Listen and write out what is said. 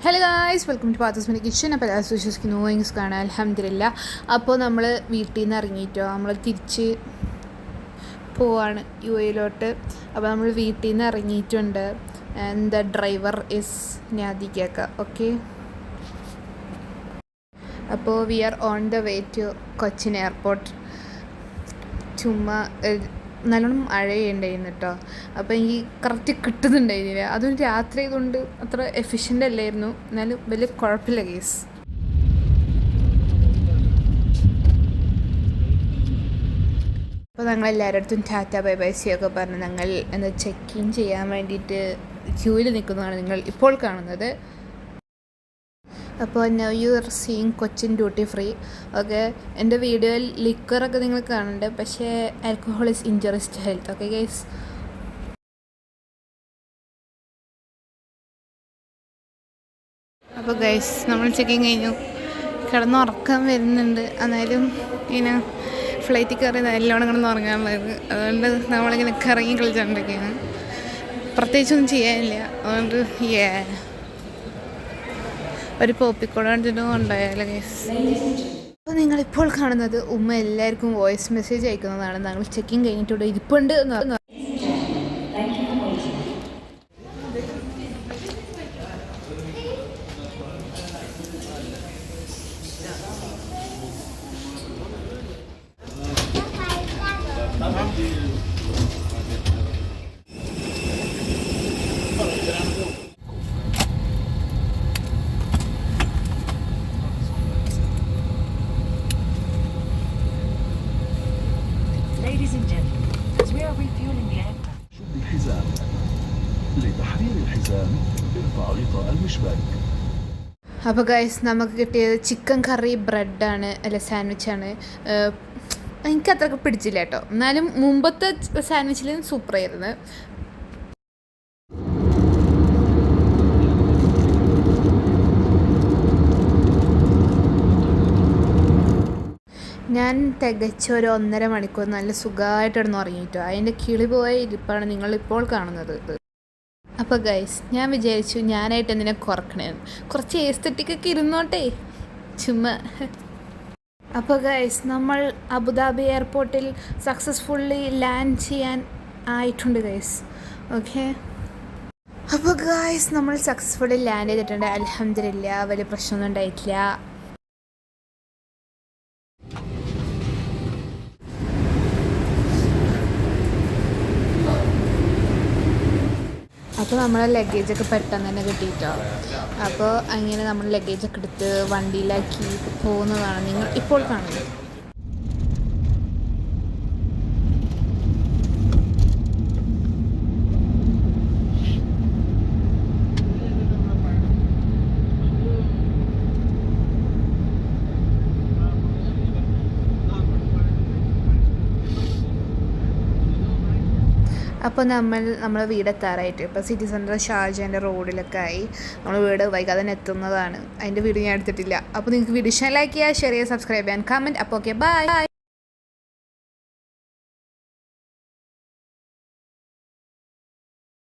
Hello guys, welcome to പാത്തസ്മിനി kitchen. അപ്പോൾ എല്ലാവരും വിശ്വസിക്കുന്നു ഇങ്സ് കാണാൻ അൽഹംദുലില്ലാ. അപ്പോൾ നമ്മൾ വീട്ടിൽ നിന്ന് ഇറങ്ങിയിട്ടോ, നമ്മൾ തിരിച്ച് പോവാണ് UAE. അപ്പോൾ നമ്മൾ വീട്ടിൽ നിന്ന് ഇറങ്ങിയിട്ടുണ്ട്. The driver is Nadika. Okay, അപ്പോൾ we are on the way to Cochin airport. ചുമ്മാ നല്ലോണം മഴയുണ്ടായിരുന്നു കേട്ടോ. അപ്പോൾ എനിക്ക് കറക്റ്റ് കിട്ടുന്നുണ്ടായിരുന്നില്ല. അതൊരു രാത്രി ആയതുകൊണ്ട് അത്ര എഫിഷ്യൻ്റ് അല്ലായിരുന്നു, എന്നാലും വലിയ കുഴപ്പമില്ല കേസ്. അപ്പോൾ ഞങ്ങൾ എല്ലാവരുടെ അടുത്തും ടാറ്റ ബൈ ബൈ ഒക്കെ പറഞ്ഞ് ഞങ്ങൾ എന്താ ചെക്ക് ഇൻ ചെയ്യാൻ വേണ്ടിയിട്ട് ക്യൂവിൽ നിൽക്കുന്നതാണ് നിങ്ങൾ ഇപ്പോൾ കാണുന്നത്. അപ്പോൾ now you are seeing Cochin duty free. Okay, എൻ്റെ വീഡിയോയിൽ ലിക്കറൊക്കെ നിങ്ങൾ കാണുന്നുണ്ട്, പക്ഷേ alcohol is injuries to health. Okay guys, അപ്പോൾ ഗൈസ് നമ്മൾ ചെക്കിങ് കഴിഞ്ഞു. കിടന്നുറക്കം വരുന്നുണ്ട്, എന്നാലും ഇങ്ങനെ ഫ്ലൈറ്റിൽ കയറി നല്ലോണം കിടന്ന് ഉറങ്ങാനുള്ളത്. അതുകൊണ്ട് നമ്മളിങ്ങനെ കറങ്ങി കളിച്ചുകൊണ്ടിരിക്കുകയാണ്. പ്രത്യേകിച്ചൊന്നും ചെയ്യാനില്ല, അതുകൊണ്ട് ഒരു പോപ്പിക്കോട് കണ്ടിട്ടും ഉണ്ടായാലോ ഗൈസ്. അപ്പോൾ നിങ്ങളിപ്പോൾ കാണുന്നത് ഉമ്മ എല്ലാവർക്കും വോയിസ് മെസ്സേജ് അയക്കുന്നതാണ്. ഞങ്ങൾ ചെക്കിങ് കഴിഞ്ഞിട്ടുണ്ട്, ഇരിപ്പുണ്ട് എന്ന്. Ladies and gentlemen, as we are refueling the aircraft. الحزام لتحرير الحزام ارفع غطاء المشبك. അപ്പോൾ ഗൈസ് നമുക്ക് കിട്ടിയത് ചിക്കൻ കറി ബ്രെഡാണ്, അല്ല സാൻഡ്വിച്ചാണ്. എനിക്ക് അത്രയ്ക്ക് പിടിച്ചില്ല കേട്ടോ, എന്നാലും മുമ്പത്തെ സാൻഡ്വിച്ചിലും സൂപ്പറായിരുന്നു. ഞാൻ തികച്ച ഒരു 1.5 മണിക്കൂർ നല്ല സുഖമായിട്ട് കിടന്ന് ഉറങ്ങിയിട്ടോ. അതിൻ്റെ കിളി പോയ ഇരിപ്പാണ് നിങ്ങളിപ്പോൾ കാണുന്നത്. അപ്പോൾ ഗൈസ്, ഞാൻ വിചാരിച്ചു ഞാനായിട്ട് എന്തിനാ കുറക്കണേന്ന്, കുറച്ച് എസ്തെറ്റിക്കൊക്കെ ഇരുന്നോട്ടെ ചുമ്മാ. അപ്പോൾ ഗൈസ്, നമ്മൾ അബുദാബി എയർപോർട്ടിൽ സക്സസ്ഫുള്ളി ലാൻഡ് ചെയ്യാൻ ആയിട്ടുണ്ട് ഗൈസ്. ഓക്കെ, അപ്പോൾ ഗൈസ് നമ്മൾ സക്സസ്ഫുള്ളി ലാൻഡ് ചെയ്തിട്ടുണ്ട്. അൽഹംദുലില്ലാ, വലിയ പ്രശ്നമൊന്നും ഉണ്ടായിട്ടില്ല. അപ്പോൾ നമ്മളെ ലഗേജൊക്കെ പെട്ടെന്ന് തന്നെ കിട്ടിയിട്ടോ. അപ്പോൾ അങ്ങനെ നമ്മൾ ലഗേജൊക്കെ എടുത്ത് വണ്ടിയിലാക്കി പോകുന്നതാണ് നിങ്ങൾ ഇപ്പോൾ കാണുന്നത്. അപ്പോൾ നമ്മളെ വീടെത്താറായിട്ട് ഇപ്പോൾ സിറ്റി സെൻറ്റർ ഷാർജേൻ്റെ റോഡിലൊക്കെ ആയി. നമ്മൾ വീട് വൈകാതെ തന്നെ എത്തുന്നതാണ്. അതിൻ്റെ വീഡിയോ ഞാൻ എടുത്തിട്ടില്ല. അപ്പോൾ നിങ്ങൾക്ക് വീഡിയോ ലൈക്ക് ചെയ്യുക, ഷെയർ ചെയ്യുക, സബ്സ്ക്രൈബ് ചെയ്യാൻ, കമൻറ്റ്. അപ്പോൾ ഓക്കെ, ബൈ.